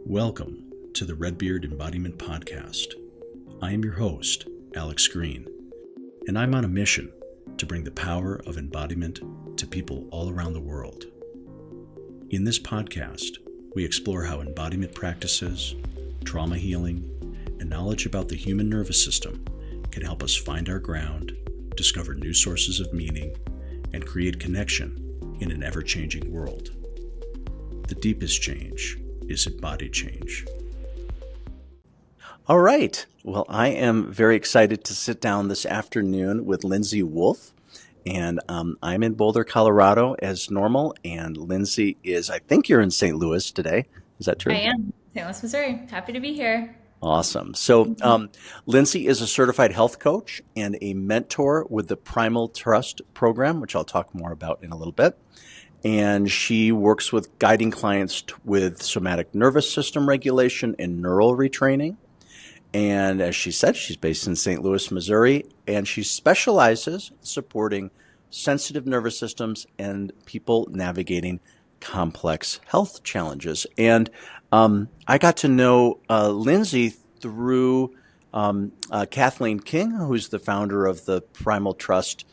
Welcome to the Redbeard Embodiment Podcast. I am your host, Alex Greene, and I'm on a mission to bring the power of embodiment to people all around the world. In this podcast, we explore how embodiment practices, trauma healing, and knowledge about the human nervous system can help us find our ground, discover new sources of meaning, and create connection in an ever-changing world. The deepest change is embodied change. All right. Well, I am very excited to sit down this afternoon with Lindsay Wolff. And I'm in Boulder, Colorado as normal. And Lindsay is, I think you're in St. Louis today. Is that true? I am. St. Louis, Missouri. Happy to be here. Awesome. So Lindsay is a certified health coach and a mentor with the Primal Trust Program, which I'll talk more about in a little bit. And she works with guiding clients with somatic nervous system regulation and neural retraining. And as she said, she's based in St. Louis, Missouri, and she specializes in supporting sensitive nervous systems and people navigating complex health challenges. And I got to know Lindsay through Kathleen King, who's the founder of the Primal Trust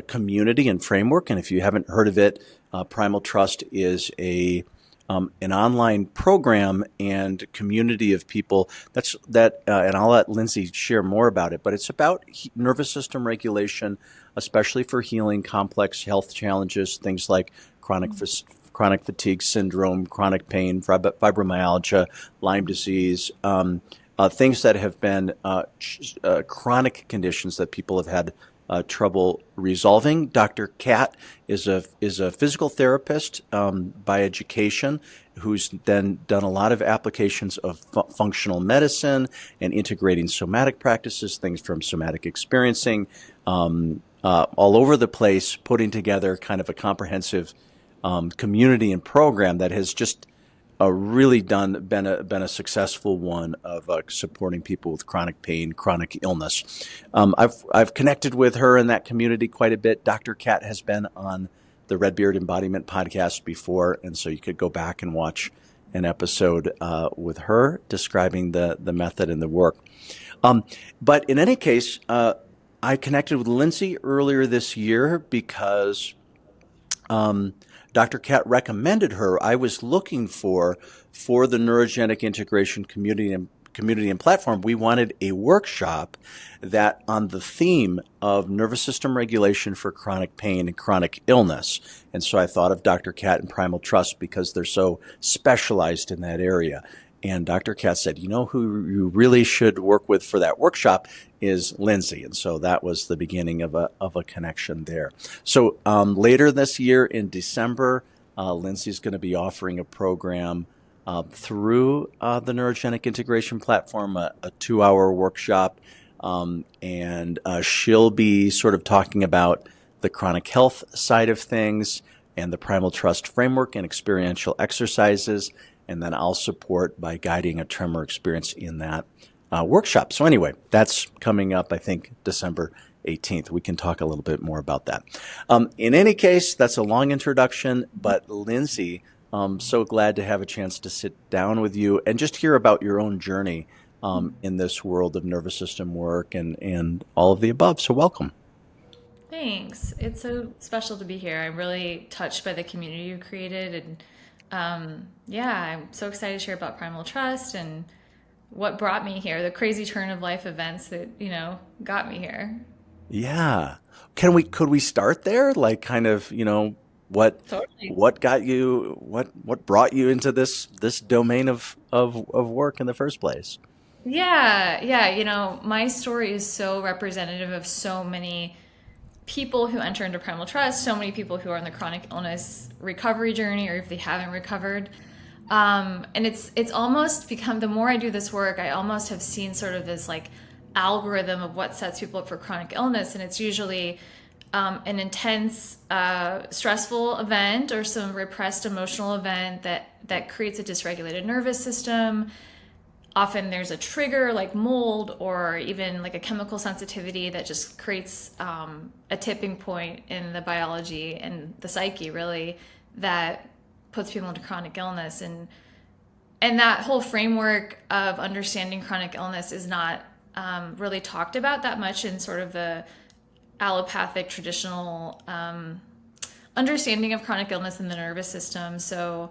community and framework. And if you haven't heard of it, Primal Trust is an online program and community of people and I'll let Lindsay share more about it, but it's about nervous system regulation, especially for healing complex health challenges, things like chronic fatigue syndrome, chronic pain, fibromyalgia, Lyme disease, things that have been chronic conditions that people have had trouble resolving. Dr. Kat is a physical therapist by education who's then done a lot of applications of functional medicine and integrating somatic practices, things from somatic experiencing, all over the place, putting together kind of a comprehensive community and program that has just really been a successful one of supporting people with chronic pain, chronic illness. I've connected with her in that community quite a bit. Dr. Kat has been on the Redbeard Embodiment podcast before, and so you could go back and watch an episode with her describing the method and the work. But in any case, I connected with Lindsay earlier this year because Dr. Kat recommended her. I was looking for the neurogenic integration community and platform. We wanted a workshop that on the theme of nervous system regulation for chronic pain and chronic illness. And so I thought of Dr. Kat and Primal Trust because they're so specialized in that area. And Dr. Kat said, you know who you really should work with for that workshop is Lindsay. And so that was the beginning of a connection there. So later this year in December, Lindsay's going to be offering a program through the Neurogenic Integration Platform, a 2-hour workshop. And she'll be sort of talking about the chronic health side of things and the Primal Trust framework and experiential exercises. And then I'll support by guiding a tremor experience in that workshop. So anyway, that's coming up, I think, December 18th. We can talk a little bit more about that. In any case, that's a long introduction, but Lindsay, I'm so glad to have a chance to sit down with you and just hear about your own journey in this world of nervous system work and all of the above. So welcome. Thanks. It's so special to be here. I'm really touched by the community you created. And I'm so excited to share about Primal Trust and what brought me here, the crazy turn of life events that, got me here. Yeah. Could we start there? Like kind of, what got you, what brought you into this domain of work in the first place? Yeah. My story is so representative of so many people who enter into Primal Trust, so many people who are on the chronic illness recovery journey, or if they haven't recovered. And it's almost become, the more I do this work, I almost have seen sort of this like algorithm of what sets people up for chronic illness. And it's usually an intense, stressful event or some repressed emotional event that creates a dysregulated nervous system. Often there's a trigger like mold or even like a chemical sensitivity that just creates a tipping point in the biology and the psyche really that puts people into chronic illness. And and that whole framework of understanding chronic illness is not really talked about that much in sort of the allopathic traditional understanding of chronic illness in the nervous system. So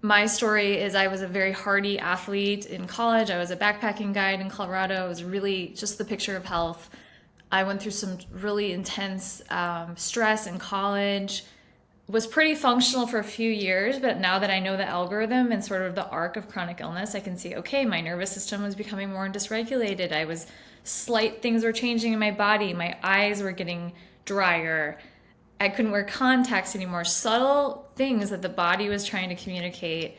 my story is I was a very hardy athlete in college. I was a backpacking guide in Colorado. It was really just the picture of health. I went through some really intense stress in college, was pretty functional for a few years, but now that I know the algorithm and sort of the arc of chronic illness, I can see, okay, my nervous system was becoming more dysregulated. Slight things were changing in my body. My eyes were getting drier. I couldn't wear contacts anymore. Subtle things that the body was trying to communicate.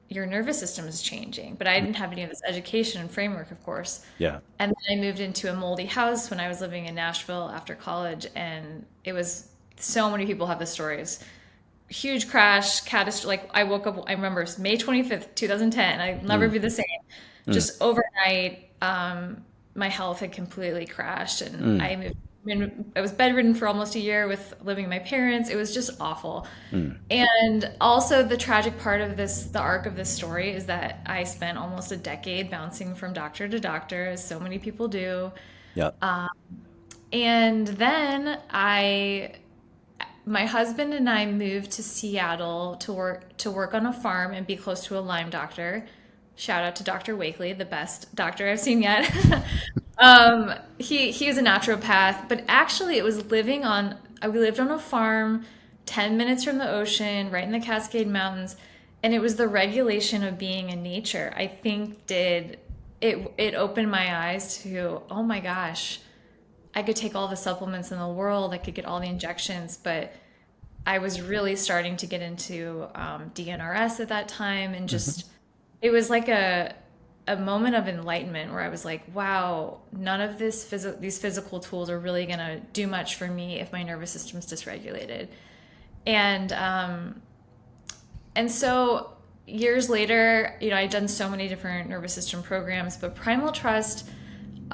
Your nervous system is changing. But I didn't have any of this education and framework, of course. Yeah. And then I moved into a moldy house when I was living in Nashville after college. And it was, so many people have the stories. Huge crash, catastrophe. Like I woke up, I remember it was May 25th, 2010. I'll never be the same. Just overnight, my health had completely crashed, and I was bedridden for almost a year with living with my parents. It was just awful. And also the tragic part of this, the arc of this story, is that I spent almost a decade bouncing from doctor to doctor, as so many people do. Yeah. And then my husband and I moved to Seattle to work on a farm and be close to a Lyme doctor. Shout out to Dr. Wakely, the best doctor I've seen yet. He was a naturopath, but actually we lived on a farm 10 minutes from the ocean, right in the Cascade Mountains, and it was the regulation of being in nature, I think, it opened my eyes to, oh my gosh, I could take all the supplements in the world, I could get all the injections, but I was really starting to get into DNRS at that time, and just it was like a moment of enlightenment where I was like, wow, none of these physical tools are really going to do much for me if my nervous system's dysregulated. And so years later, I'd done so many different nervous system programs, but Primal Trust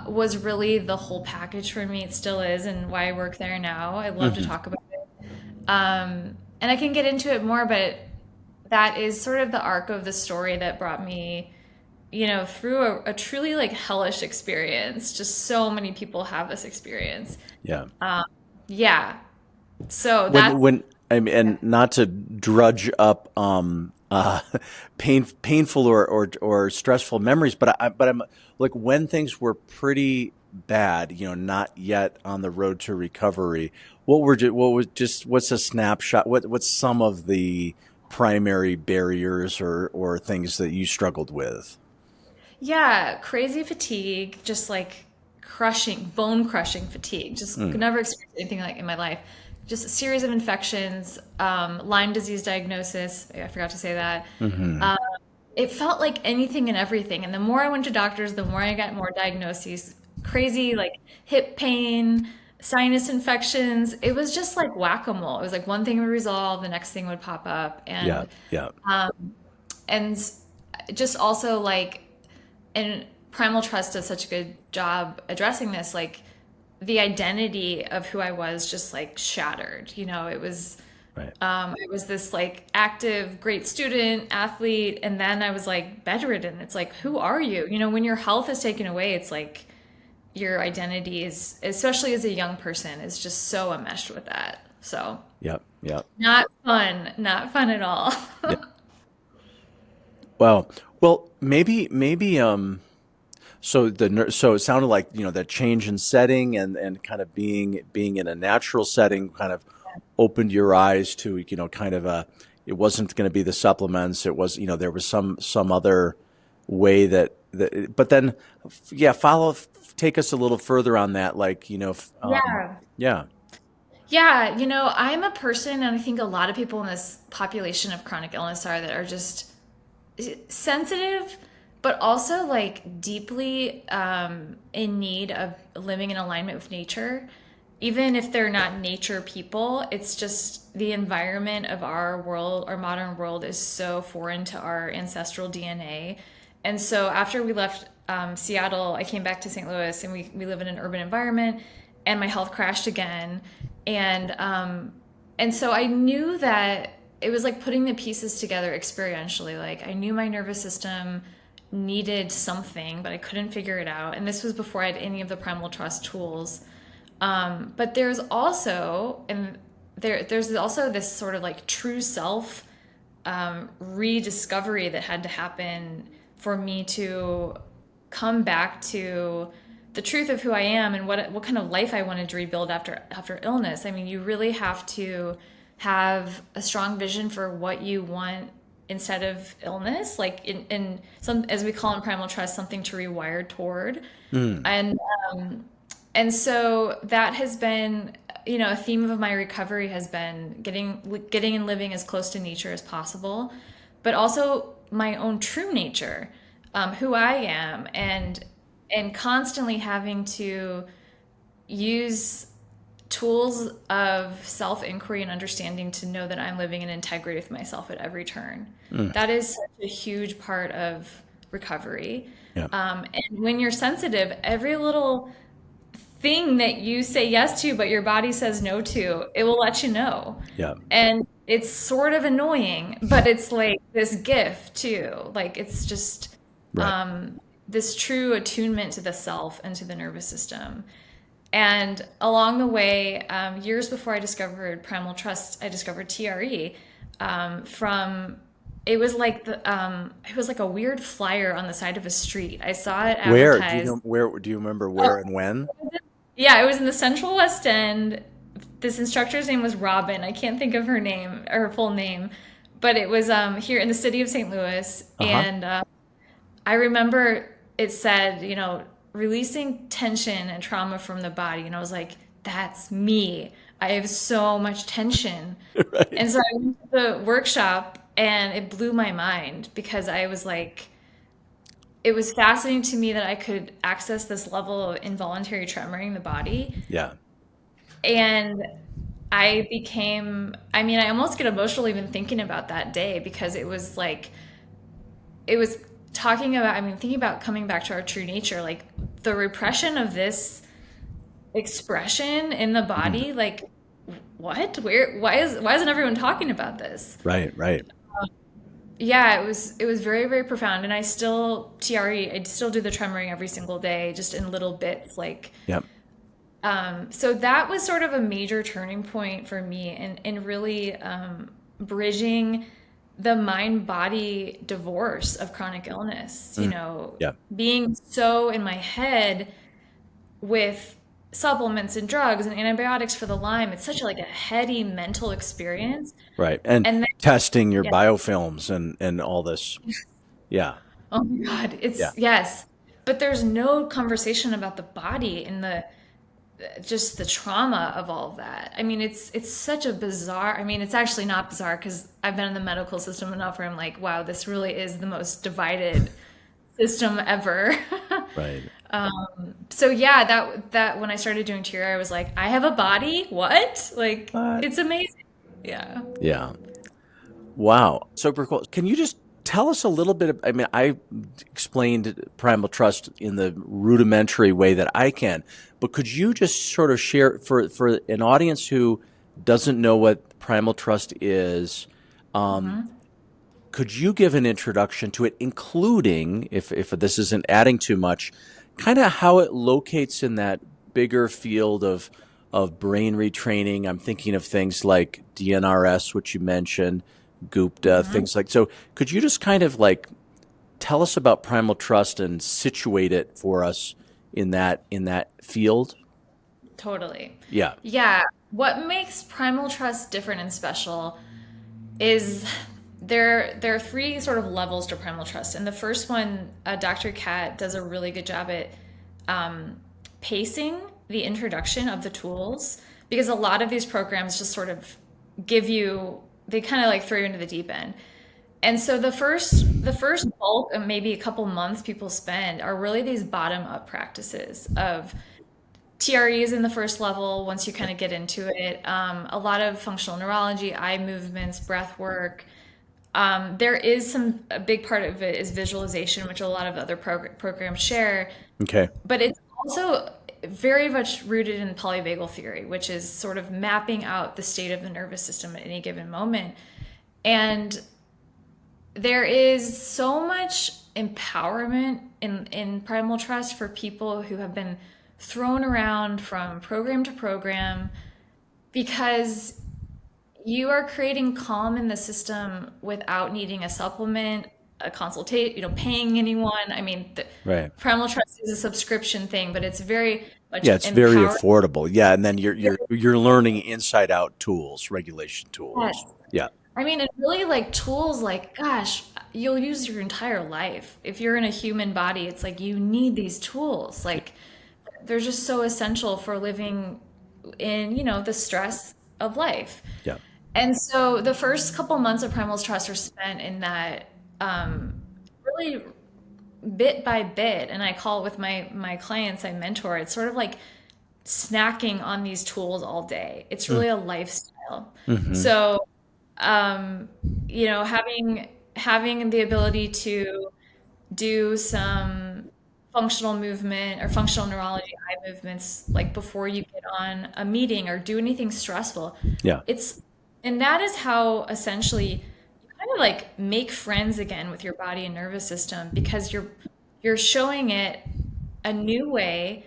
was really the whole package for me. It still is, and why I work there now. I love to talk about it. And I can get into it more, but that is sort of the arc of the story that brought me, through a truly like hellish experience. Just so many people have this experience. Yeah. Yeah. So that and not to drudge up painful or stressful memories, but I'm like, when things were pretty bad, not yet on the road to recovery, what's a snapshot? What's some of the primary barriers or things that you struggled with? Yeah, crazy fatigue, just like bone crushing fatigue. Just never experienced anything like in my life. Just a series of infections, Lyme disease diagnosis. I forgot to say that. It felt like anything and everything. And the more I went to doctors, the more I got more diagnoses. Crazy, like hip pain, sinus infections. It was just like whack-a-mole. It was like one thing would resolve, the next thing would pop up. And and just also like, and Primal Trust does such a good job addressing this, like the identity of who I was just like shattered. It was it was this like active, great student, athlete, and then I was like bedridden. It's like, who are you? When your health is taken away, it's like your identity is, especially as a young person, is just so enmeshed with that. So not fun at all. Well, maybe so it sounded like that change in setting and kind of being in a natural setting kind of opened your eyes to kind of it wasn't going to be the supplements. It was there was some other way that but then take us a little further on that, like I'm a person, and I think a lot of people in this population of chronic illness that are just sensitive, but also like deeply in need of living in alignment with nature. Even if they're not nature people, it's just the environment of our world, our modern world, is so foreign to our ancestral DNA. And so after we left Seattle, I came back to St. Louis, and we live in an urban environment, and my health crashed again. And so I knew that it was like putting the pieces together experientially. Like I knew my nervous system needed something, but I couldn't figure it out. And this was before I had any of the Primal Trust tools. But there's also, there's also this sort of like true self rediscovery that had to happen for me to come back to the truth of who I am and what kind of life I wanted to rebuild after illness. I mean, you really have to have a strong vision for what you want instead of illness, like in some, as we call in Primal Trust, something to rewire toward. And so that has been, a theme of my recovery has been getting and living as close to nature as possible, but also my own true nature, who I am, and constantly having to use tools of self-inquiry and understanding to know that I'm living in integrity with myself at every turn. That is such a huge part of recovery. Yeah. And when you're sensitive, every little thing that you say yes to, but your body says no to, it will let you know. Yeah. And it's sort of annoying, but it's like this gift too. Like it's just this true attunement to the self and to the nervous system. And along the way, years before I discovered Primal Trust, I discovered TRE it was like a weird flyer on the side of a street. I saw it advertised. Where do you remember where and when? Yeah, it was in the Central West End. This instructor's name was Robin. I can't think of her name or her full name, but it was here in the city of St. Louis. And I remember it said, releasing tension and trauma from the body. And I was like, that's me. I have so much tension. Right. And so I went to the workshop and it blew my mind because I was like, it was fascinating to me that I could access this level of involuntary tremoring the body. Yeah. And I almost get emotional even thinking about that day because it was thinking about coming back to our true nature, like the repression of this expression in the body, like what? Why isn't everyone talking about this? Right. Yeah, it was very, very profound. And I still do the tremoring every single day, just in little bits, like, yep. So that was sort of a major turning point for me in really bridging the mind-body divorce of chronic illness, being so in my head with supplements and drugs and antibiotics for the Lyme. It's such a heady mental experience. Right. And then, testing your biofilms and all this. Yeah. Oh my God. Yes. But there's no conversation about the body and just the trauma of all of that. I mean, it's such a bizarre, it's actually not bizarre because I've been in the medical system enough where I'm like, wow, this really is the most divided system ever. Right. So yeah, that when I started doing TRE, I was like, I have a body? What? It's amazing. Yeah. Yeah. Wow. Super cool. Can you just tell us a little bit I explained Primal Trust in the rudimentary way that I can, but could you just sort of share for an audience who doesn't know what Primal Trust is, could you give an introduction to it, including, if this isn't adding too much, kind of how it locates in that bigger field of brain retraining? I'm thinking of things like DNRS, which you mentioned, Gupta, things like. So could you just kind of tell us about Primal Trust and situate it for us in that field? Totally. Yeah. Yeah. What makes Primal Trust different and special is there are three sort of levels to Primal Trust. And the first one, Dr. Kat does a really good job at pacing the introduction of the tools, because a lot of these programs just sort of they kind of throw you into the deep end. And so the first bulk of maybe a couple months people spend are really these bottom up practices of TREs in the first level. Once you kind of get into it, a lot of functional neurology, eye movements, breath work. There is a big part of it is visualization, which a lot of other programs share. Okay. But it's also very much rooted in polyvagal theory, which is sort of mapping out the state of the nervous system at any given moment. And there is so much empowerment in Primal Trust for people who have been thrown around from program to program, because you are creating calm in the system without needing a supplement, a consultation, paying anyone. I mean, Right. Primal Trust is a subscription thing, but it's very much Yeah, it's very empowering. affordable. Yeah, and then you're learning inside out tools, regulation tools. Yeah. I mean, and really like tools like, gosh, you'll use your entire life. If you're in a human body, it's like you need these tools. Like they're just so essential for living in, the stress of life. Yeah. And so the first couple months of Primal Trust are spent in that really bit by bit. And I call it with my clients I mentor, it's sort of like snacking on these tools all day. It's really a lifestyle. Mm-hmm. So having the ability to do some functional movement or functional neurology eye movements like before you get on a meeting or do anything stressful. Yeah. And that is how essentially you kind of like make friends again with your body and nervous system, because you're showing it a new way,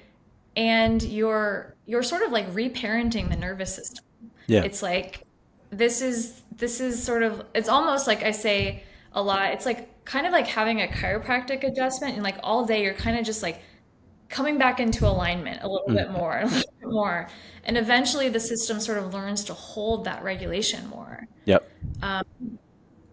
and you're sort of like reparenting the nervous system. Yeah. It's like this is sort of, it's almost like I say a lot, it's like kind of like having a chiropractic adjustment, and like all day you're kind of just like coming back into alignment a little bit more, a little bit more. And eventually the system sort of learns to hold that regulation more. Yep.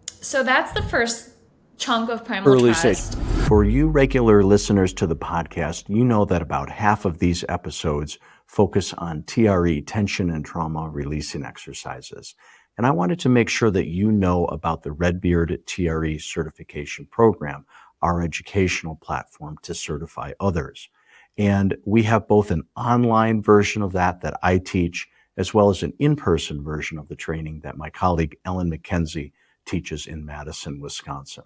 So that's the first chunk of Primal Early Trust. stage. For you regular listeners to the podcast, you know that about half of these episodes focus on TRE, tension and trauma releasing exercises. And I wanted to make sure that you know about the Redbeard TRE certification program, our educational platform to certify others. And we have both an online version of that I teach, as well as an in-person version of the training that my colleague Ellen McKenzie teaches in Madison, Wisconsin.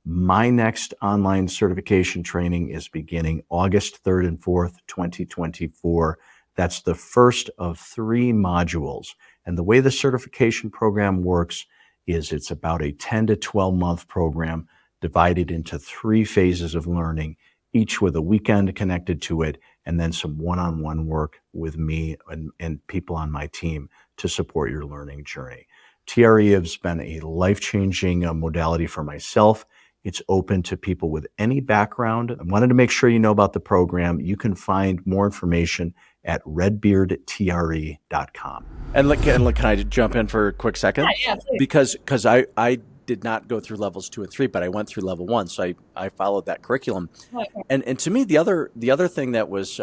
My next online certification training is beginning August 3rd and 4th, 2024. That's the first of 3 modules. And the way the certification program works is it's about a 10 to 12 month program divided into 3 phases of learning, each with a weekend connected to it, and then some one-on-one work with me and people on my team to support your learning journey. TRE has been a life-changing modality for myself. It's open to people with any background. I wanted to make sure you know about the program. You can find more information at redbeardtre.com. And look, can I jump in for a quick second? Yeah, Because I did not go through levels 2 and 3, but I went through level 1, so I followed that curriculum. Okay. And to me, the other thing that was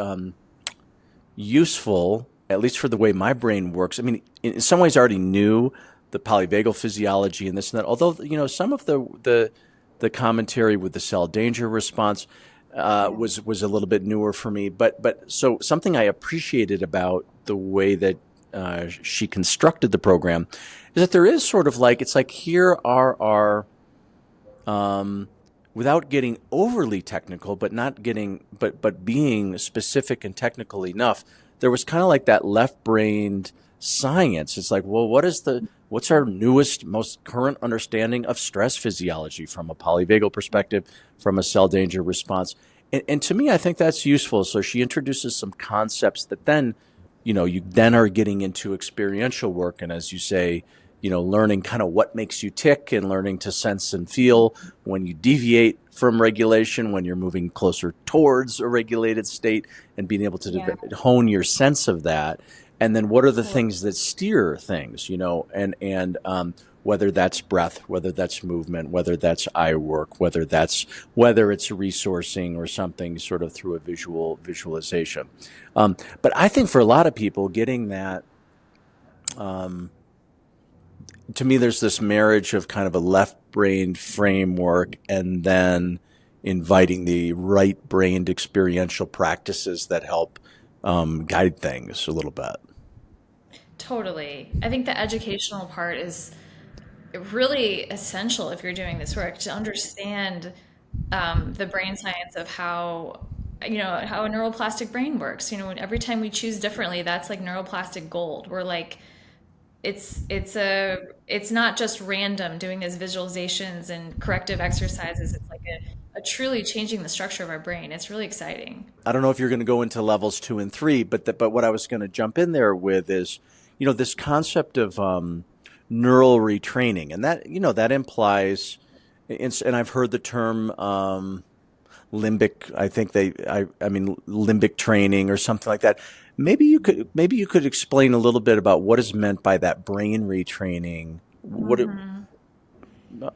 useful, at least for the way my brain works, I mean, in some ways I already knew the polyvagal physiology and this and that, although some of the commentary with the cell danger response was a little bit newer for me. But so something I appreciated about the way that she constructed the program is that there is sort of like, it's like, here are our, without getting overly technical, but being specific and technical enough, there was kind of like that left-brained science. It's like, well, what's our newest, most current understanding of stress physiology from a polyvagal perspective, from a cell danger response? And to me, I think that's useful. So she introduces some concepts that then, you then are getting into experiential work. And as you say, learning kind of what makes you tick and learning to sense and feel when you deviate from regulation, when you're moving closer towards a regulated state, and being able to hone your sense of that. And then what are the things that steer things, and whether that's breath, whether that's movement, whether that's eye work, whether it's resourcing or something sort of through a visualization. But I think for a lot of people, getting that, to me, there's this marriage of kind of a left-brained framework and then inviting the right-brained experiential practices that help guide things a little bit. Totally. I think the educational part is really essential if you're doing this work, to understand the brain science of how a neuroplastic brain works. Every time we choose differently, that's like neuroplastic gold. We're like it's not just random doing these visualizations and corrective exercises. It's like a truly changing the structure of our brain. It's really exciting. I don't know if you're going to go into levels 2 and 3, but what I was going to jump in there with is, this concept of neural retraining, and that implies, and I've heard the term limbic. I mean limbic training or something like that. Maybe you could explain a little bit about what is meant by that brain retraining.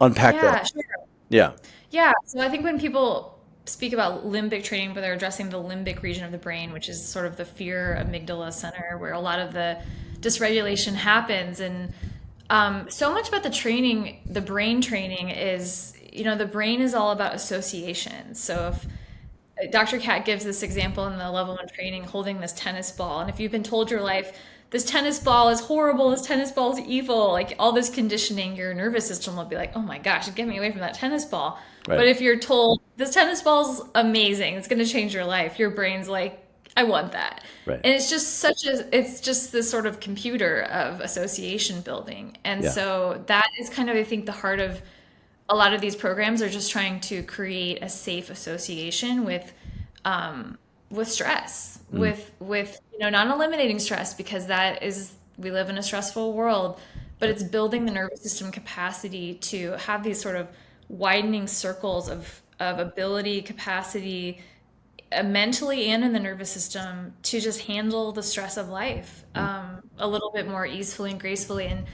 Unpack Yeah, that. sure. Yeah. Yeah, so I think when people speak about limbic training, but they're addressing the limbic region of the brain, which is sort of the fear amygdala center where a lot of the dysregulation happens. And so much about the training, the brain training is, the brain is all about association. So if Dr. Kat gives this example in the level 1 training, holding this tennis ball, and if you've been told your life, this tennis ball is horrible, this tennis ball is evil, like all this conditioning, your nervous system will be like, oh my gosh, get me away from that tennis ball. Right. But if you're told this tennis ball's amazing, it's going to change your life, your brain's like, I want that. Right. And it's just this sort of computer of association building. And Yeah. so that is kind of, I think, the heart of a lot of these programs are just trying to create a safe association with stress, with not eliminating stress, because we live in a stressful world, but it's building the nervous system capacity to have these sort of widening circles of ability, capacity, mentally and in the nervous system to just handle the stress of life a little bit more easily and gracefully. And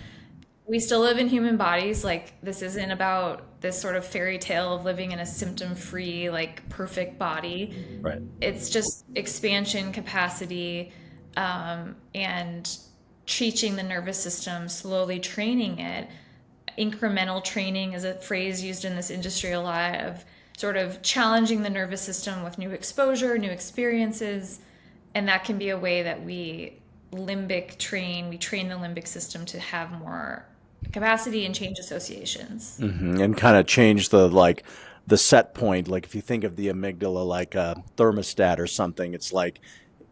we still live in human bodies. Like, this isn't about this sort of fairy tale of living in a symptom-free, like, perfect body. Right. It's just expansion, capacity, and teaching the nervous system, slowly training it. Incremental training is a phrase used in this industry a lot, of sort of challenging the nervous system with new exposure, new experiences. And that can be a way that we train the limbic system to have more capacity and change associations. And kind of change the set point. Like, if you think of the amygdala like a thermostat or something, it's like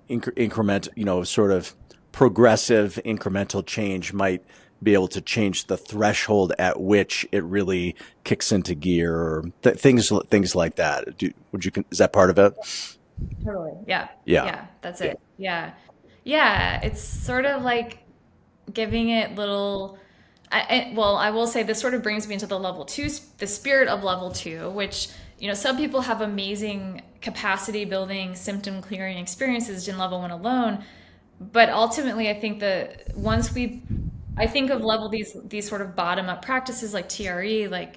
increment, sort of progressive incremental change might be able to change the threshold at which it really kicks into gear, or things like that. Is that part of it? Totally. Yeah. Yeah. Yeah. That's it. Yeah. Yeah. It's sort of like giving it little. I will say this sort of brings me into the level 2, the spirit of level 2, which, some people have amazing capacity building, symptom clearing experiences in level 1 alone. But ultimately, I think I think of these sort of bottom up practices like TRE, like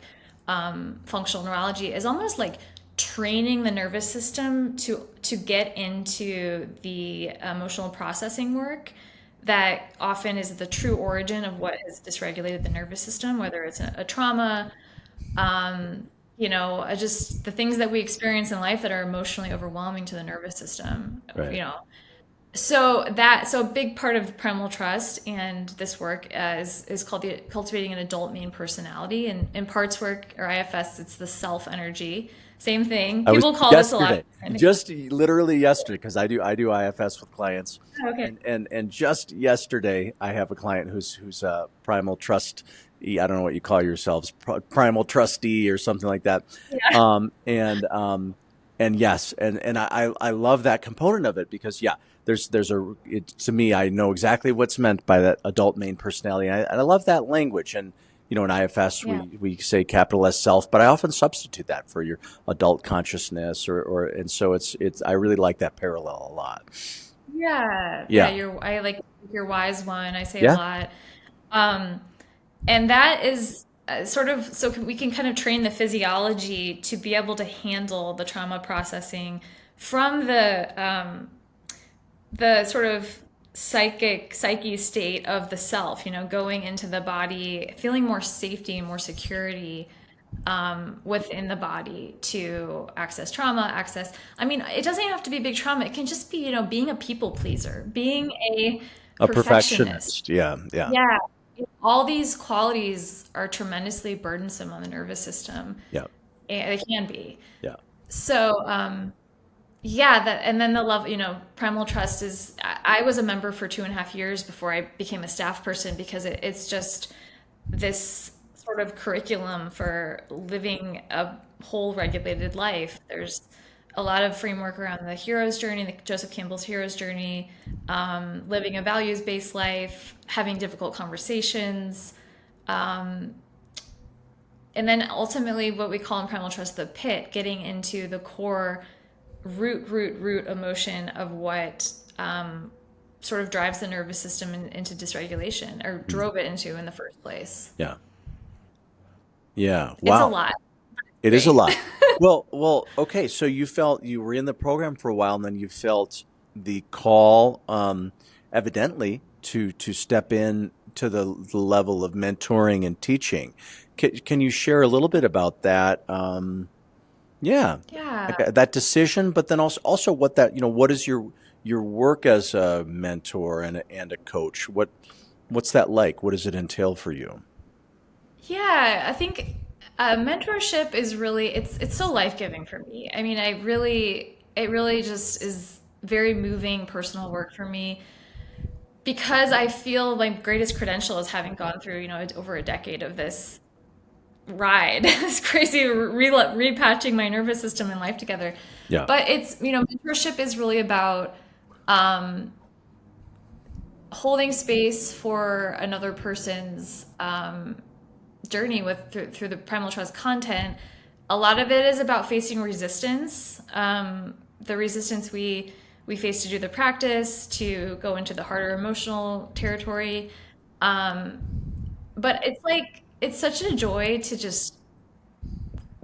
functional neurology, is almost like training the nervous system to get into the emotional processing work that often is the true origin of what has dysregulated the nervous system, whether it's a trauma, just the things that we experience in life that are emotionally overwhelming to the nervous system. Right. So a big part of Primal Trust and this work is called cultivating an adult main personality. And in parts work, or IFS, it's the self energy. Same thing. People call this a lot. Just literally yesterday, because I do IFS with clients. Oh, okay. And just yesterday, I have a client who's a Primal Trust. I don't know what you call yourselves, Primal Trustee or something like that. Yeah. And yes, and I love that component of it, because to me, I know exactly what's meant by that adult main personality. And I love that language. And, in IFS, we say capital S self, but I often substitute that for your adult consciousness and so I really like that parallel a lot. Yeah. I like your wise one. I say Yeah. a lot. And that is sort of, so we can kind of train the physiology to be able to handle the trauma processing from the sort of psyche state of the self, going into the body, feeling more safety and more security within the body to access trauma, it doesn't have to be big trauma. It can just be, being a people pleaser, being a perfectionist. Yeah. Yeah. All these qualities are tremendously burdensome on the nervous system. Yeah. And they can be. Yeah. So, yeah, that, and then the love, Primal Trust is, I was a member for 2.5 years before I became a staff person, because it's just this sort of curriculum for living a whole regulated life. There's a lot of framework around the hero's journey, the Joseph Campbell's hero's journey, living a values-based life, having difficult conversations, and then ultimately what we call in Primal Trust the pit, getting into the core root emotion of what sort of drives the nervous system into dysregulation, or drove it into in the first place. Yeah. Yeah. It's a Wow. lot. It is a Great. lot. Well, okay. So you felt you were in the program for a while, and then you felt the call, evidently, to step in to the level of mentoring and teaching. Can you share a little bit about that? Yeah, Yeah. like that decision, but then also what that, what is your work as a mentor and a coach? What's that like? What does it entail for you? Yeah, I think mentorship is really, it's so life-giving for me. I mean, it really just is very moving personal work for me, because I feel my greatest credential is having gone through, over a decade of this ride, this crazy repatching my nervous system and life together. Yeah. But it's, mentorship is really about um, holding space for another person's journey through the Primal Trust content. A lot of it is about facing resistance, the resistance we face to do the practice, to go into the harder emotional territory. Um, but it's such a joy to just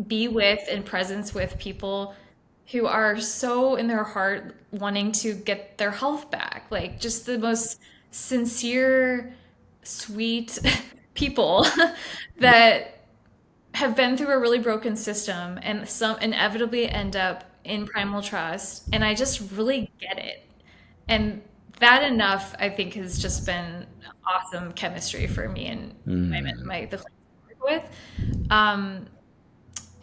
be with and presence with people who are so in their heart wanting to get their health back. Like, just the most sincere, sweet people that have been through a really broken system, and some inevitably end up in Primal Trust. And I just really get it. And that enough, I think, has just been awesome chemistry for me and Mm. the clients I work with.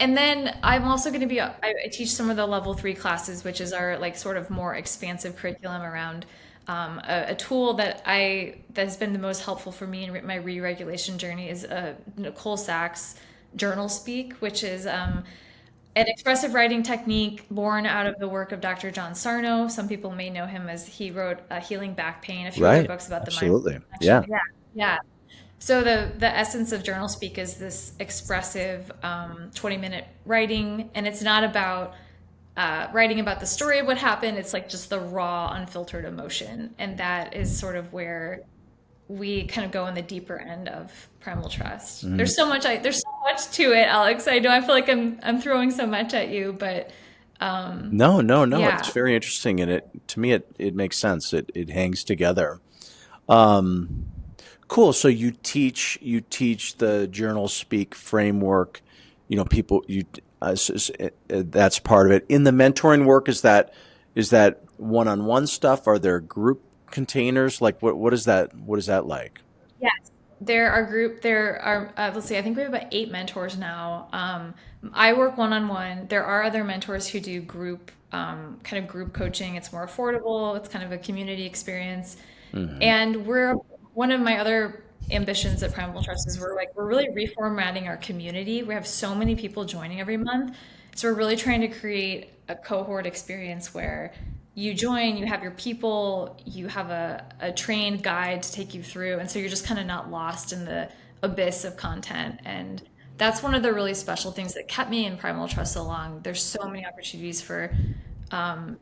And then I'm also going to be, I teach some of the level 3 classes, which is our like sort of more expansive curriculum around a tool that has been the most helpful for me in my re-regulation journey, is Nicole Sachs' journal speak, which is an expressive writing technique born out of the work of Dr. John Sarno. Some people may know him as he wrote Healing Back Pain, a few other Right. books about the mind Absolutely. connection. Yeah. Yeah, yeah. So the essence of journal speak is this expressive 20-minute writing, and it's not about writing about the story of what happened. It's like just the raw, unfiltered emotion, and that is sort of where we kind of go in the deeper end of Primal Trust. Mm. There's so much to it, Alex. I know I feel like I'm throwing so much at you, but No, no, no. It's yeah. very interesting, and to me it makes sense. It hangs together. Um, cool. So you teach the journal speak framework. People that's part of it. In the mentoring work, is that one-on-one stuff? Are there group containers? Like what is that like? Yes, there are, let's see, I think we have about 8 mentors now. I work one-on-one. There are other mentors who do kind of group coaching. It's more affordable. It's kind of a community experience. Hmm. And one of my other ambitions at Primal Trust is we're really reformatting our community. We have so many people joining every month. So we're really trying to create a cohort experience where you join, you have your people, you have a trained guide to take you through. And so you're just kind of not lost in the abyss of content. And that's one of the really special things that kept me in Primal Trust so long. There's so many opportunities for to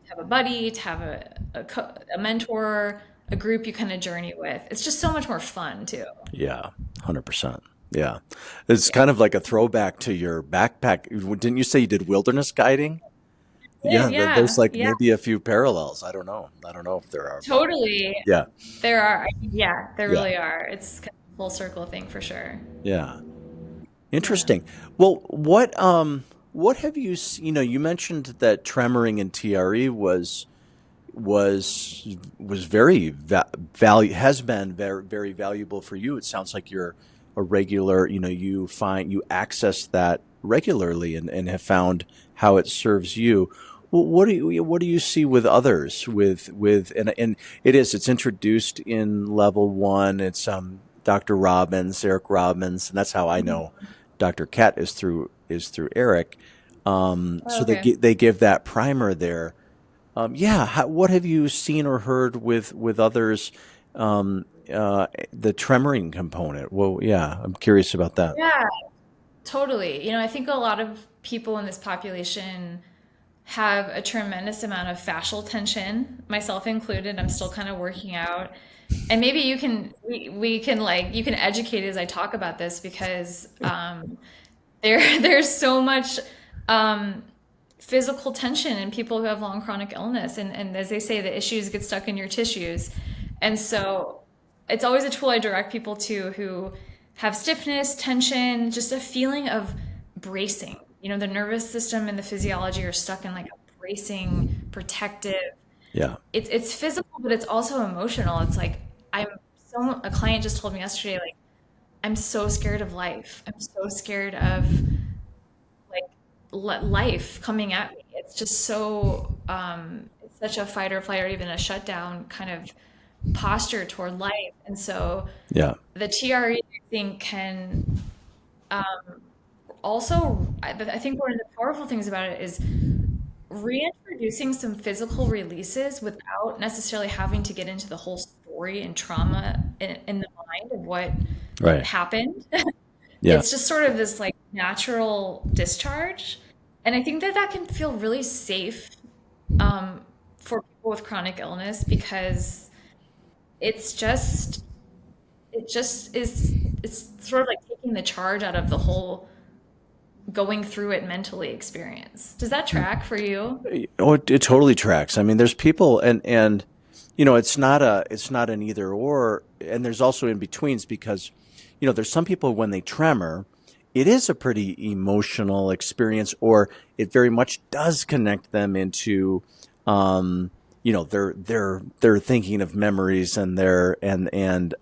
have a buddy, to have a mentor, a group you kind of journey with. It's just so much more fun too. Yeah, 100%. Yeah. It's Yeah. kind of like a throwback to your backpack. Didn't you say you did wilderness guiding? Yeah, there's Yeah. like Yeah. maybe a few parallels. I don't know. I don't know if there are, but Totally. yeah, There are. Yeah, there yeah, really are. It's kind of a full circle thing for sure. yeah. Yeah. Interesting. Well, what have you you mentioned that tremoring and TRE was very value has been very very valuable for you. It sounds like you're a regular, you access that regularly and have found how it serves you. Well, what do you see with others with and it's introduced in level 1. It's Dr. Robbins, Eric Robbins, and that's how I know Dr. Cat is through Eric. So Okay. they give that primer there. What have you seen or heard with others? The tremoring component. Well, yeah, I'm curious about that. Yeah, totally. I think a lot of people in this population have a tremendous amount of fascial tension, myself included. I'm still kind of working out. And maybe we can like you can educate as I talk about this because there's so much um, physical tension in people who have long chronic illness, and as they say, the issues get stuck in your tissues. And so it's always a tool I direct people to who have stiffness, tension, just a feeling of bracing. The nervous system and the physiology are stuck in like a bracing, protective. Yeah. It's physical, but it's also emotional. It's like a client just told me yesterday, like, I'm so scared of life. I'm so scared of like life coming at me. It's just so it's such a fight or flight or even a shutdown kind of posture toward life. And so Yeah. the TRE, I think, can also, I think one of the powerful things about it is reintroducing some physical releases without necessarily having to get into the whole story and trauma in the mind of what Right. happened. Yeah. It's just sort of this like natural discharge. And I think that can feel really safe for people with chronic illness because it's just, it's sort of like taking the charge out of the whole going through it mentally experience. Does that track for you? Oh, it totally tracks. I mean, there's people and it's not an either or, and there's also in betweens because, there's some people when they tremor, it is a pretty emotional experience, or it very much does connect them into, they're thinking of memories and and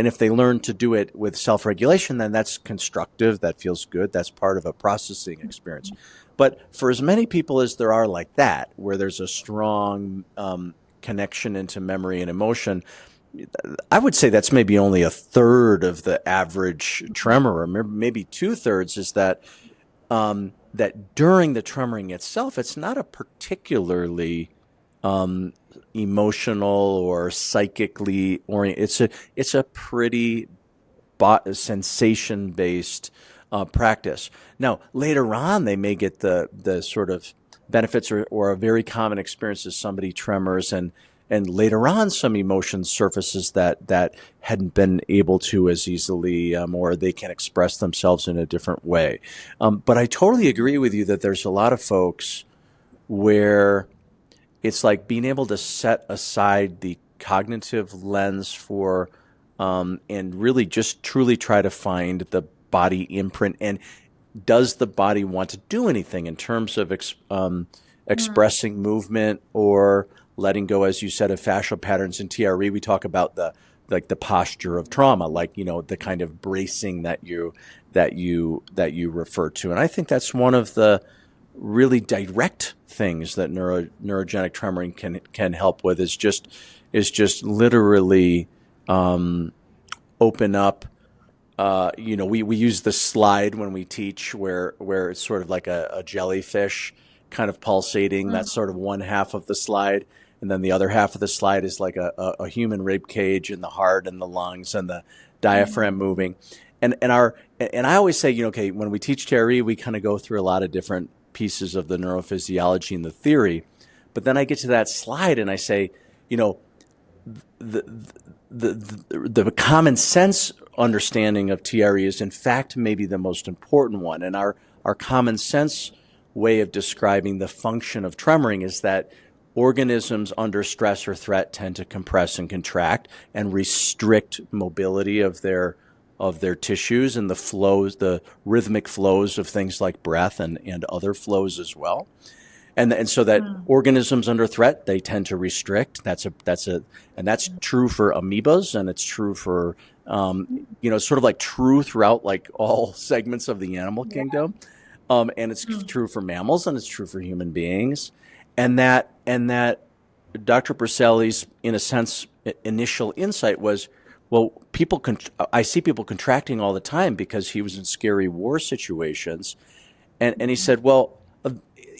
if they learn to do it with self-regulation, then that's constructive. That feels good. That's part of a processing experience. But for as many people as there are like that, where there's a strong connection into memory and emotion, I would say that's maybe only a third of the average tremor, or maybe 2/3 is that that during the tremoring itself, it's not a particularly emotional or psychically oriented. It's a pretty sensation based practice. Now later on, they may get the sort of benefits or a very common experience is somebody tremors and later on some emotion surfaces that hadn't been able to as easily or they can express themselves in a different way. But I totally agree with you that there's a lot of folks where it's like being able to set aside the cognitive lens for and really just truly try to find the body imprint. And does the body want to do anything in terms of expressing movement or letting go, as you said, of fascial patterns? In TRE, we talk about the posture of trauma, like, the kind of bracing that you refer to. And I think that's one of the really direct things that neurogenic tremoring can help with is just literally open up. We use the slide when we teach where it's sort of like a jellyfish kind of pulsating. That's sort of one half of the slide. And then the other half of the slide is like a human rib cage and the heart and the lungs and the diaphragm moving. And I always say, okay, when we teach TRE, we kind of go through a lot of different pieces of the neurophysiology and the theory. But then I get to that slide and I say, the common sense understanding of TRE is in fact maybe the most important one. And our common sense way of describing the function of tremoring is that organisms under stress or threat tend to compress and contract and restrict mobility of their tissues and the flows, the rhythmic flows of things like breath and other flows as well. And so that organisms under threat, they tend to restrict. That's true for amoebas, and it's true for sort of like true throughout like all segments of the animal kingdom. And it's true for mammals and it's true for human beings. And that Dr. Berselli's, in a sense, initial insight was, well, I see people contracting all the time because he was in scary war situations. And he said, well,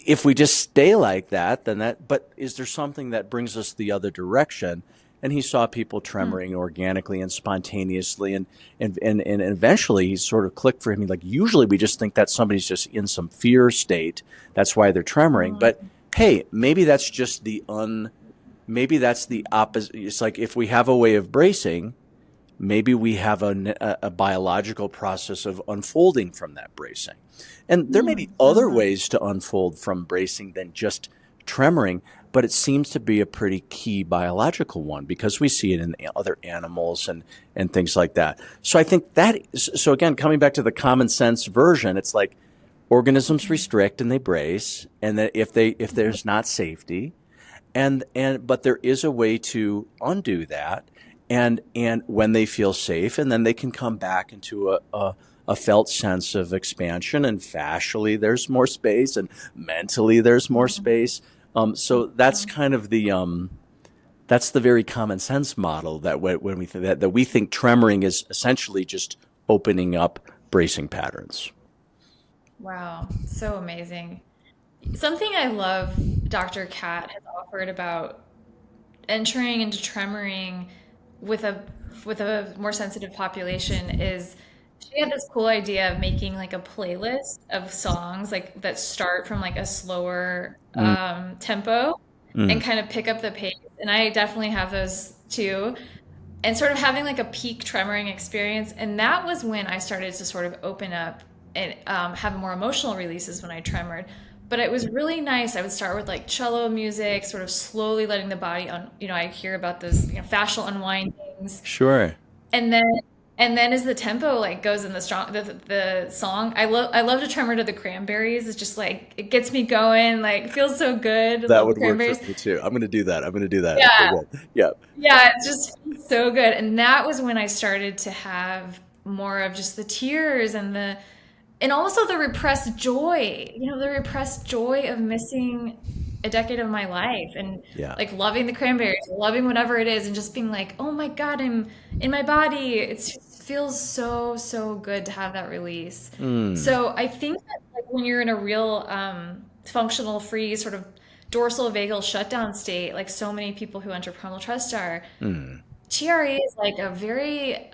if we just stay like that, but is there something that brings us the other direction? And he saw people tremoring organically and spontaneously. And eventually he sort of clicked for him. Like, usually we just think that somebody's just in some fear state. That's why they're tremoring. But hey, maybe that's just maybe that's the opposite. It's like, if we have a way of bracing, maybe we have a biological process of unfolding from that bracing. And there may be other ways to unfold from bracing than just tremoring, but it seems to be a pretty key biological one because we see it in other animals and things like that. So I think so again, coming back to the common sense version, it's like organisms restrict and they brace, and that if there's not safety, but there is a way to undo that. And when they feel safe, and then they can come back into a felt sense of expansion, and fascially there's more space, and mentally there's more space. So that's kind of that's the very common sense model that when we think that we think tremoring is essentially just opening up bracing patterns. Wow, so amazing. Something I love Dr. Kat has offered about entering into tremoring with a more sensitive population is she had this cool idea of making like a playlist of songs like that start from like a slower tempo and kind of pick up the pace. And I definitely have those too. And sort of having like a peak tremoring experience. And that was when I started to sort of open up and have more emotional releases when I tremored. But it was really nice. I would start with like cello music, sort of slowly letting the body I hear about this, fascial unwindings. Sure. And then as the tempo like goes in the song, I love to tremor to the Cranberries. It's just like, it gets me going, like it feels so good. That would work for me too. I'm going to do that. Yeah. Yeah. Yeah. It just feels so good. And that was when I started to have more of just the tears and also the repressed joy, the repressed joy of missing a decade of my life and like loving the Cranberries, loving whatever it is, and just being like, oh my God, I'm in my body. It feels so, so good to have that release. So I think that like when you're in a real functional free sort of dorsal vagal shutdown state, like so many people who enter Primal Trust are, TRE is like a very...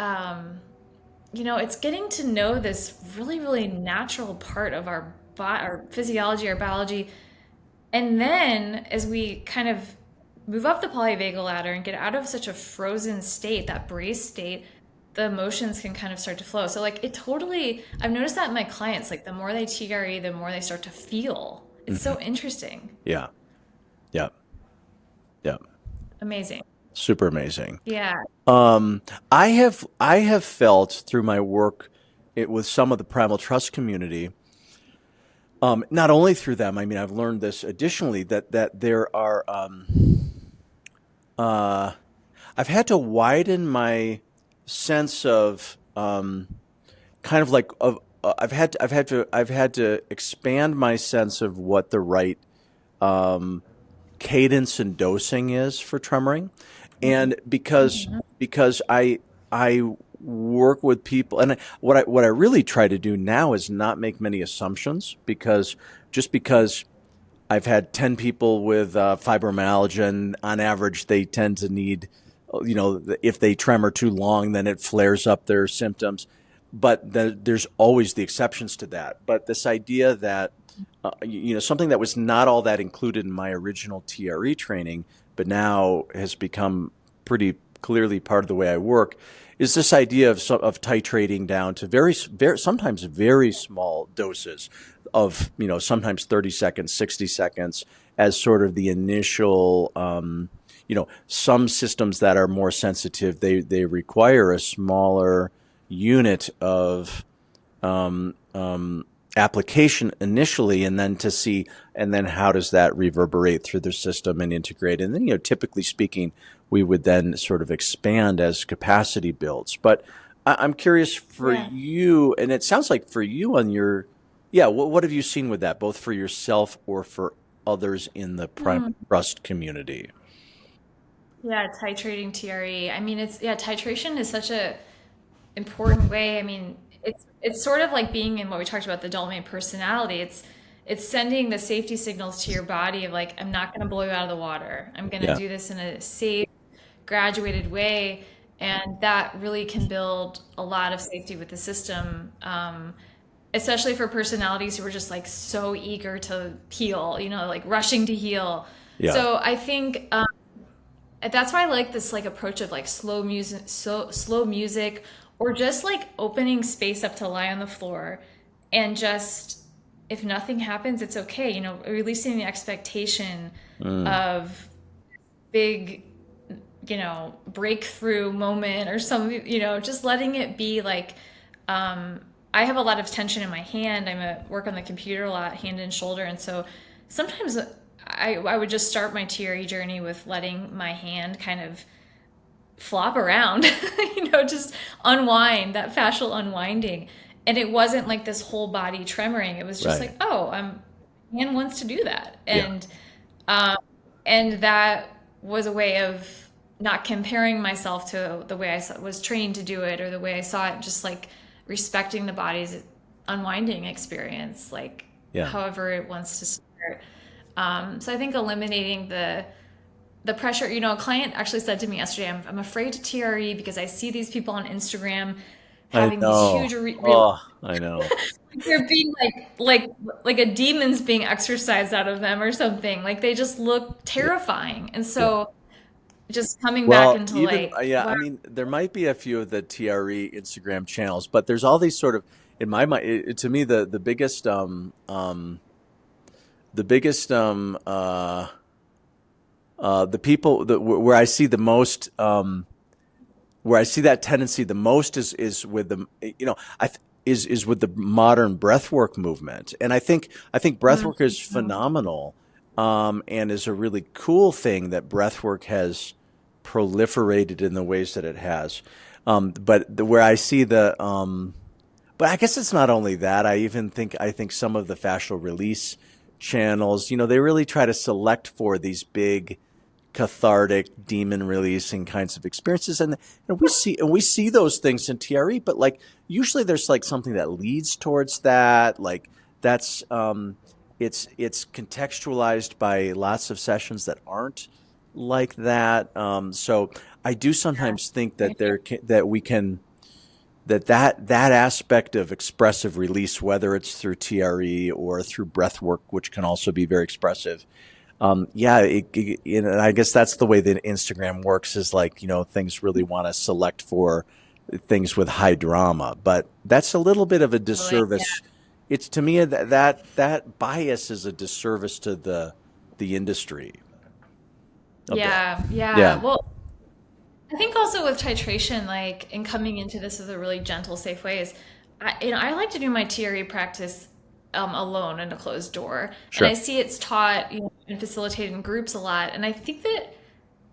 it's getting to know this really, really natural part of our physiology, our biology. And then as we kind of move up the polyvagal ladder and get out of such a frozen state, that brace state, the emotions can kind of start to flow. So like I've noticed that in my clients, like the more they TRE, the more they start to feel. It's so interesting. Yeah. Yeah. Yeah. Amazing. Super amazing. Yeah. I have felt through my work with some of the Primal Trust community, not only through them. I mean, I've learned this additionally that there are. I've had to widen my sense of kind of like I've had to expand my sense of what the right cadence and dosing is for tremoring. And because I work with people, and what I really try to do now is not make many assumptions, because I've had 10 people with fibromyalgia, and on average they tend to need, if they tremor too long, then it flares up their symptoms. But there's always the exceptions to that. But this idea that something that was not all that included in my original TRE training, but now has become pretty clearly part of the way I work, is this idea of titrating down to very, sometimes very small doses of, sometimes 30 seconds, 60 seconds as sort of the initial, some systems that are more sensitive, they require a smaller unit of application initially, and then how does that reverberate through the system and integrate? And then, typically speaking, we would then sort of expand as capacity builds. But I'm curious for you, and it sounds like for you on your Yeah. What have you seen with that, both for yourself or for others in the Primal Trust community? Yeah, titrating TRE. I mean, titration is such a important way. I mean, it's sort of like being in what we talked about, the dominant personality. It's sending the safety signals to your body of like, I'm not going to blow you out of the water. I'm going to Yeah. do this in a safe, graduated way, and that really can build a lot of safety with the system. Especially for personalities who are just like so eager to heal, like rushing to heal. Yeah. So I think that's why I like this like approach of like slow music, or just like opening space up to lie on the floor, and just, if nothing happens, it's okay. Releasing the expectation Mm. of big, breakthrough moment or something. Just letting it be like. I have a lot of tension in my hand. Work on the computer a lot, hand and shoulder, and so sometimes I would just start my TRE journey with letting my hand kind of flop around, just unwind, that fascial unwinding. And it wasn't like this whole body tremoring. It was just Right. like, oh, hand wants to do that. Yeah. And that was a way of not comparing myself to the way was trained to do it, or the way I saw it, just like respecting the body's unwinding experience, like Yeah. however it wants to start. So I think eliminating the pressure. A client actually said to me yesterday, I'm afraid to TRE because I see these people on Instagram I having these know. huge Oh, I know. they're being like a demon's being exercised out of them or something. Like they just look Yeah. terrifying. And Yeah. so just coming back Well, into even like, yeah, wow, I mean, there might be a few of the TRE Instagram channels, but there's all these sort of, in my mind, to me, the biggest the biggest the people that where I see the most where I see that tendency the most is with the is with the modern breathwork movement, and I think breathwork is phenomenal, and is a really cool thing that breathwork has proliferated in the ways that it has. Where I see but I guess it's not only that. I think some of the fascial release channels, they really try to select for these big cathartic demon releasing kinds of experiences, and we see those things in TRE, but like usually there's like something that leads towards that, like that's it's contextualized by lots of sessions that aren't like that. So I do sometimes think that that we can that aspect of expressive release, whether it's through TRE or through breath work, which can also be very expressive. Yeah, I guess that's the way that Instagram works, is like, things really want to select for things with high drama, but that's a little bit of a yeah, disservice. It's, to me, that bias is a disservice to the industry a bit. yeah. Yeah, Well, I think also with titration, like, and coming into this with a really gentle, safe way is, I like to do my TRE practice alone in a closed door, and I sure. see it's taught, and facilitated in groups a lot, and I think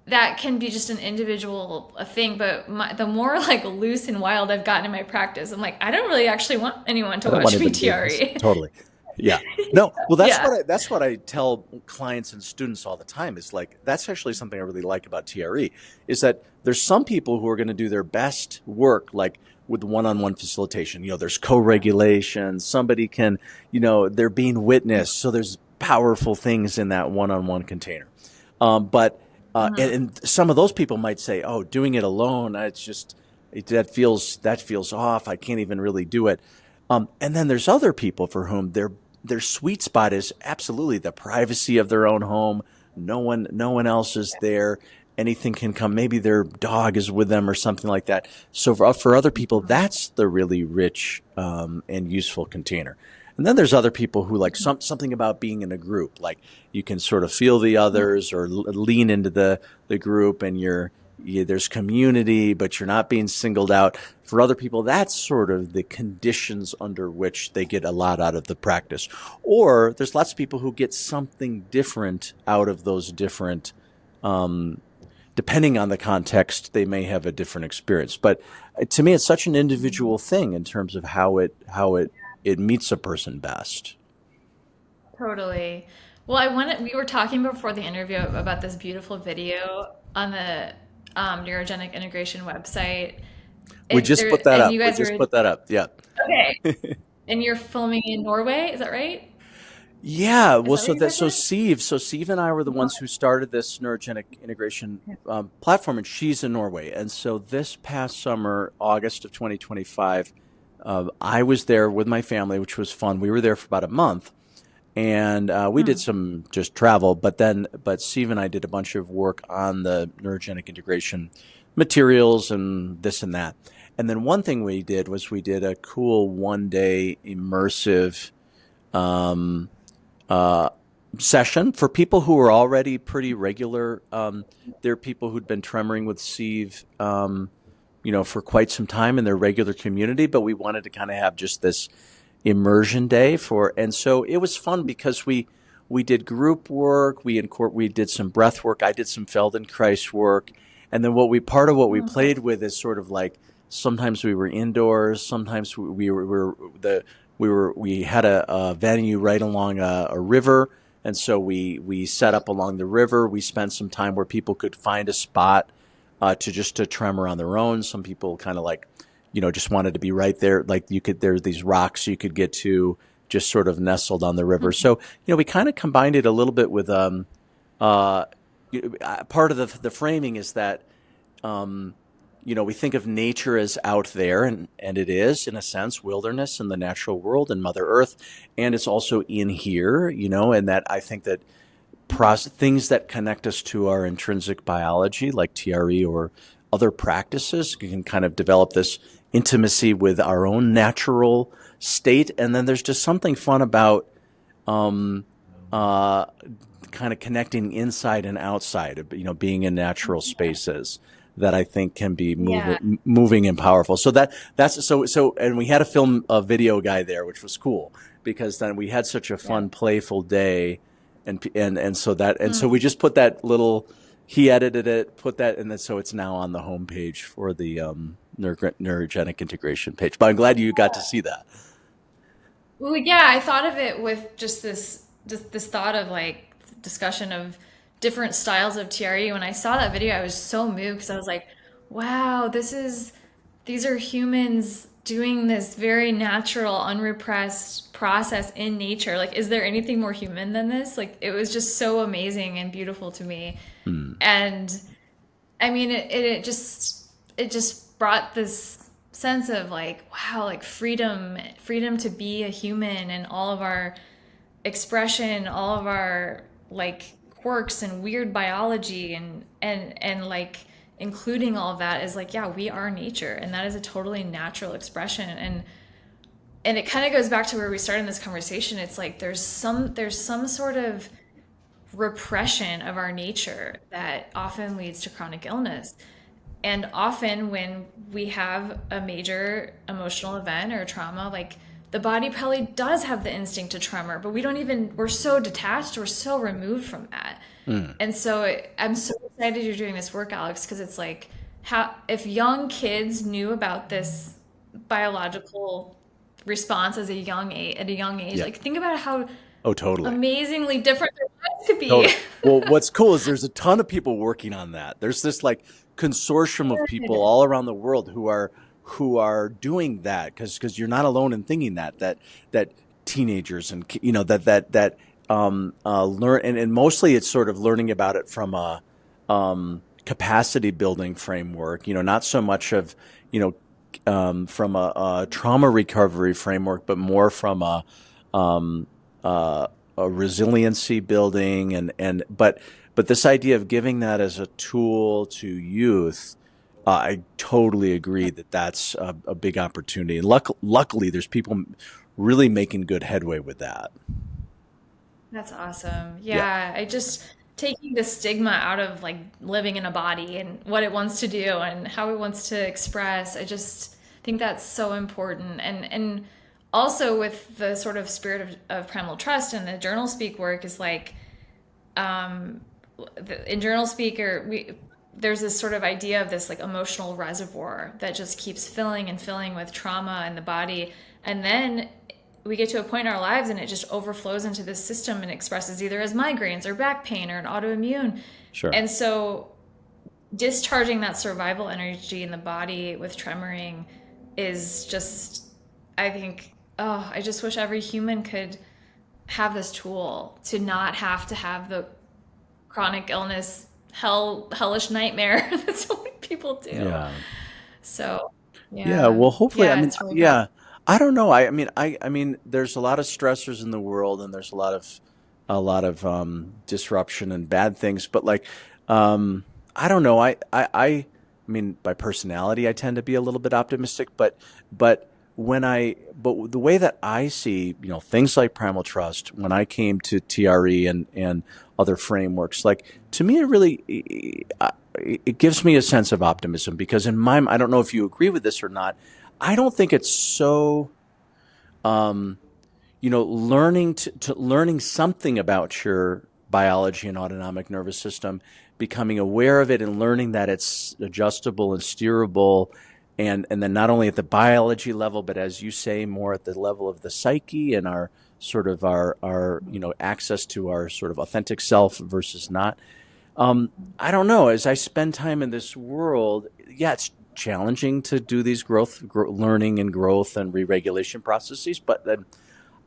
that can be just an individual thing, but the more like loose and wild I've gotten in my practice, I'm like, I don't really actually want anyone I to don't want watch me anybody to do this. TRE. Totally. Yeah. No. Well, that's Yeah. what I tell clients and students all the time. Is like, that's actually something I really like about TRE, is that there's some people who are going to do their best work like with one-on-one facilitation. There's co-regulation. Somebody can, they're being witnessed. So there's powerful things in that one-on-one container. But and some of those people might say, "Oh, doing it alone, that feels off. I can't even really do it." And then there's other people for whom their sweet spot is absolutely the privacy of their own home. No one else is there. Anything can come. Maybe their dog is with them or something like that. So for other people, that's the really rich and useful container. And then there's other people who like something about being in a group. Like, you can sort of feel the others, or lean into the group, and there's community, but you're not being singled out. For other people, that's sort of the conditions under which they get a lot out of the practice. Or there's lots of people who get something different out of those different, depending on the context, they may have a different experience. But to me, it's such an individual thing in terms of how it it meets a person best. Totally. Well, we were talking before the interview about this beautiful video on the neurogenic integration website. We just put that And up. you We guys just were put that up. Yeah. okay. And you're filming in Norway, is that right? Yeah, Is well, that what you guys were? Steve and I were the ones who started this neurogenic integration platform, and she's in Norway. And so this past summer, August of 2025, I was there with my family, which was fun. We were there for about a month, and we did some just travel. But Steve and I did a bunch of work on the neurogenic integration materials and this and that. And then one thing we did was we did a cool 1-day immersive session for people who are already pretty regular. There are people who'd been tremoring with Steve, for quite some time in their regular community, but we wanted to kind of have just this immersion day and so it was fun because we did group work, we did some breath work, I did some Feldenkrais work, and then part of what we played with is sort of like sometimes we were indoors, sometimes we had a venue right along a river, and so we set up along the river. We spent some time where people could find a spot to tremor on their own. Some people kind of like, just wanted to be right there. Like there's these rocks you could get to just sort of nestled on the river. So, we kind of combined it a little bit with part of the framing is that we think of nature as out there, and it is, in a sense, wilderness and the natural world and Mother Earth. And it's also in here, and that I think that things that connect us to our intrinsic biology, like TRE or other practices, can kind of develop this intimacy with our own natural state. And then there's just something fun about kind of connecting inside and outside, being in natural spaces that I think can be moving and powerful. So and we had to film a video guy there, which was cool because then we had such a fun, playful day, so we just put that little. He edited it, put that, and then so it's now on the homepage for the neurogenic integration page. But I'm glad you got to see that. Well, yeah, I thought of it with just this thought of like discussion of different styles of TRE. When I saw that video, I was so moved because I was like, wow, these are humans doing this very natural, unrepressed process in nature. Like, is there anything more human than this? Like, it was just so amazing and beautiful to me. And I mean, it just brought this sense of like, wow, like freedom to be a human and all of our expression, all of our like quirks and weird biology and like including all of that is like, yeah, we are nature, and that is a totally natural expression. And it kind of goes back to where we started in this conversation. It's like there's some sort of repression of our nature that often leads to chronic illness. And often when we have a major emotional event or trauma, like the body probably does have the instinct to tremor, but we're so detached, we're so removed from that. And so I'm so excited you're doing this work, Alex, because it's like, if young kids knew about this biological response at a young age, like think about how Totally amazingly different their lives could be. Totally. Well, what's cool is there's a ton of people working on that. There's this like consortium of people all around the world who are doing that because you're not alone in thinking that teenagers and that learn and mostly it's sort of learning about it from a capacity building framework, not so much of from a trauma recovery framework, but more from a resiliency building but this idea of giving that as a tool to youth, I totally agree that's a big opportunity. And luckily, there's people really making good headway with that. That's awesome. Yeah, I just taking the stigma out of like living in a body and what it wants to do and how it wants to express. I just think that's so important. And also with the sort of spirit of primal trust and the journal speak work is like, in journal speak there's this sort of idea of this like emotional reservoir that just keeps filling and filling with trauma in the body. And then we get to a point in our lives and it just overflows into this system and expresses either as migraines or back pain or an autoimmune. Sure. And so discharging that survival energy in the body with tremoring is just, I think, I just wish every human could have this tool to not have to have the chronic illness, hellish nightmare that so many people do. Yeah. So, Yeah. Well, hopefully, I mean, it's really yeah, I don't know. I mean, there's a lot of stressors in the world, and there's a lot of disruption and bad things. But like, I don't know. I mean, by personality, I tend to be a little bit optimistic. But the way that I see, things like Primal Trust, when I came to TRE and other frameworks, like, to me, it gives me a sense of optimism, because I don't know if you agree with this or not. I don't think it's so, learning learning something about your biology and autonomic nervous system, becoming aware of it and learning that it's adjustable and steerable. And then not only at the biology level, but as you say, more at the level of the psyche and our access to our sort of authentic self versus not. I don't know. As I spend time in this world, yeah, it's challenging to do these learning and growth and re-regulation processes. But then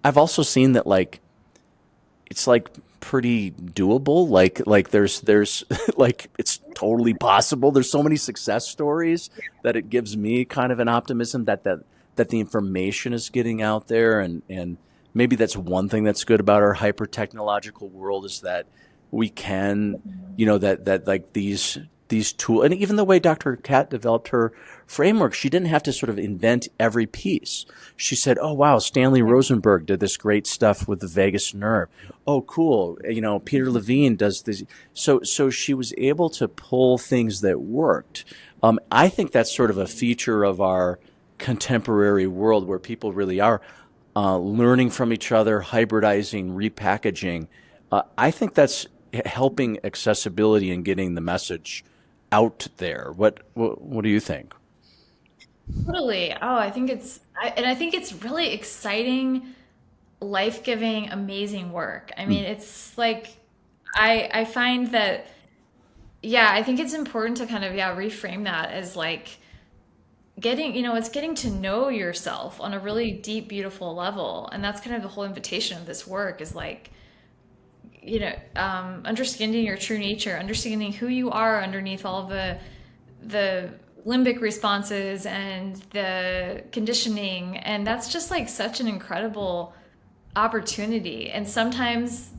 I've also seen that, like, it's like pretty doable. Like there's like, it's totally possible. There's so many success stories that it gives me kind of an optimism that the information is getting out there. And maybe that's one thing that's good about our hyper technological world, is that we can, that like these tools, and even the way Dr. Kat developed her framework, she didn't have to sort of invent every piece. She said, oh, wow, Stanley Rosenberg did this great stuff with the vagus nerve. Oh, cool. Peter Levine does this. So she was able to pull things that worked. I think that's sort of a feature of our contemporary world, where people really are learning from each other, hybridizing, repackaging. I think that's helping accessibility and getting the message out there. What do you think? Totally. I think it's really exciting, life-giving, amazing work. I mean, it's like, I find that, I think it's important to kind of, reframe that as like it's getting to know yourself on a really deep, beautiful level. And that's kind of the whole invitation of this work, is like, understanding your true nature, understanding who you are underneath all the limbic responses and the conditioning. And that's just like such an incredible opportunity. And sometimes,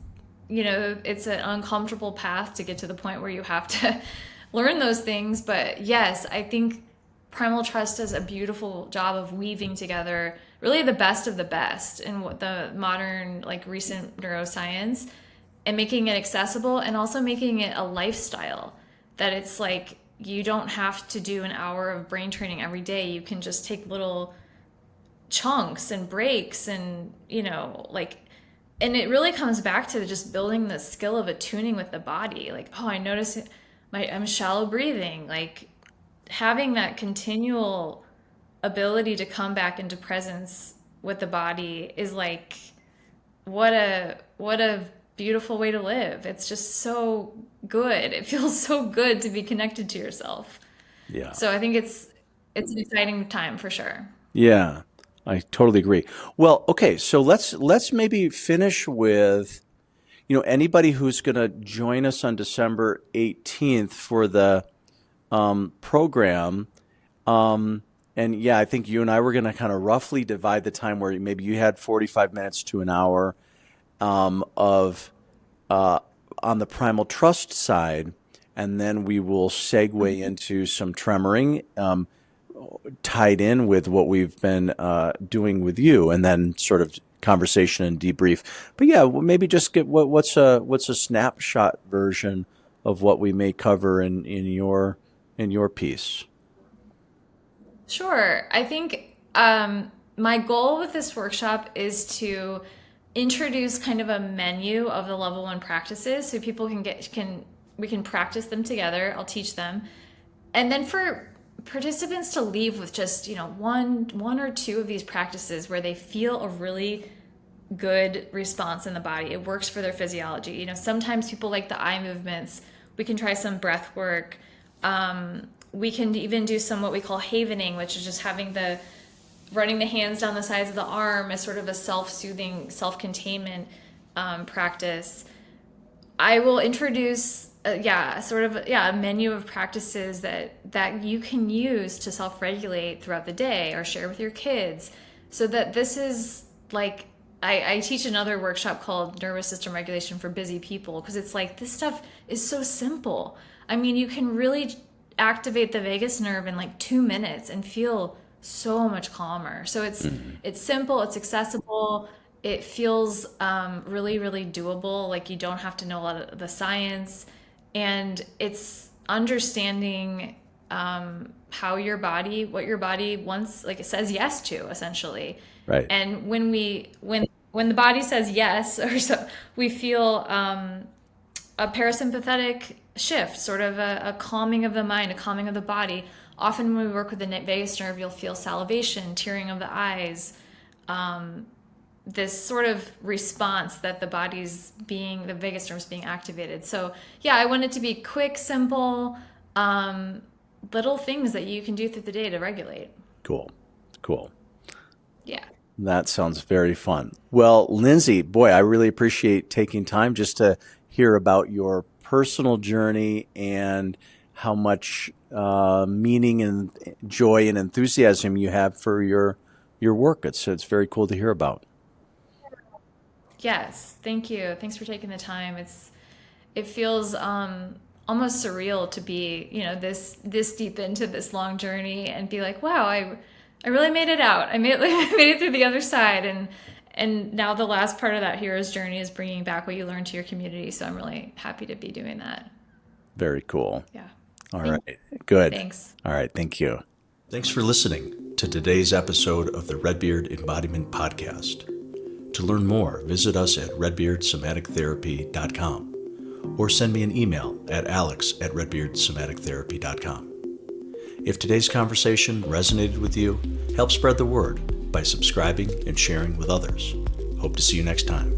it's an uncomfortable path to get to the point where you have to learn those things. But yes, I think Primal Trust does a beautiful job of weaving together really the best of the best in what the modern, like, recent neuroscience, and making it accessible, and also making it a lifestyle, that it's like, you don't have to do an hour of brain training every day. You can just take little chunks and breaks, and and it really comes back to just building the skill of attuning with the body. Like, I notice I'm shallow breathing. Like, having that continual ability to come back into presence with the body is like, what a beautiful way to live. It's just so good. It feels so good to be connected to yourself. Yeah. So I think it's an exciting time for sure. Yeah, I totally agree. Well, okay, so let's maybe finish with, anybody who's going to join us on December 18th for the program. And yeah, I think you and I were going to kind of roughly divide the time, where maybe you had 45 minutes to an hour of on the Primal Trust side, and then we will segue into some tremoring tied in with what we've been doing with you, and then sort of conversation and debrief. But yeah, maybe just get what's a snapshot version of what we may cover in your piece. Sure. I think my goal with this workshop is to introduce kind of a menu of the level 1 practices, so people we can practice them together. I'll teach them. And then for participants to leave with just, one or two of these practices where they feel a really good response in the body. It works for their physiology. Sometimes people like the eye movements. We can try some breath work. We can even do some what we call havening, which is just running the hands down the sides of the arm as sort of a self-soothing, self-containment practice. I will introduce a menu of practices that you can use to self-regulate throughout the day or share with your kids, so that this is like, I teach another workshop called Nervous System Regulation for Busy People, because it's like, this stuff is so simple. I mean, you can really activate the vagus nerve in like 2 minutes and feel so much calmer. So it's simple, it's accessible, it feels really, really doable. Like, you don't have to know a lot of the science, and it's understanding what your body wants, like it says yes to, essentially. Right. And when the body says yes, or so, we feel a parasympathetic shift, sort of a calming of the mind, a calming of the body. Often when we work with the vagus nerve, you'll feel salivation, tearing of the eyes, this sort of response that the vagus nerve is being activated. So yeah, I want it to be quick, simple, little things that you can do through the day to regulate. Cool. Yeah. That sounds very fun. Well, Lindsay, boy, I really appreciate taking time just to hear about your personal journey and how much meaning and joy and enthusiasm you have for your work. It's very cool to hear about. Yes, thank you. Thanks for taking the time. It feels almost surreal to be, this deep into this long journey and be like, wow, I really made it out. I made it through the other side, and now the last part of that hero's journey is bringing back what you learned to your community. So I'm really happy to be doing that. Very cool. Yeah. All right. Good. Thanks. All right. Thank you. Thanks for listening to today's episode of the Redbeard Embodiment Podcast. To learn more, visit us at redbeardsomatictherapy.com or send me an email at alex@redbeardsomatictherapy.com. If today's conversation resonated with you, help spread the word by subscribing and sharing with others. Hope to see you next time.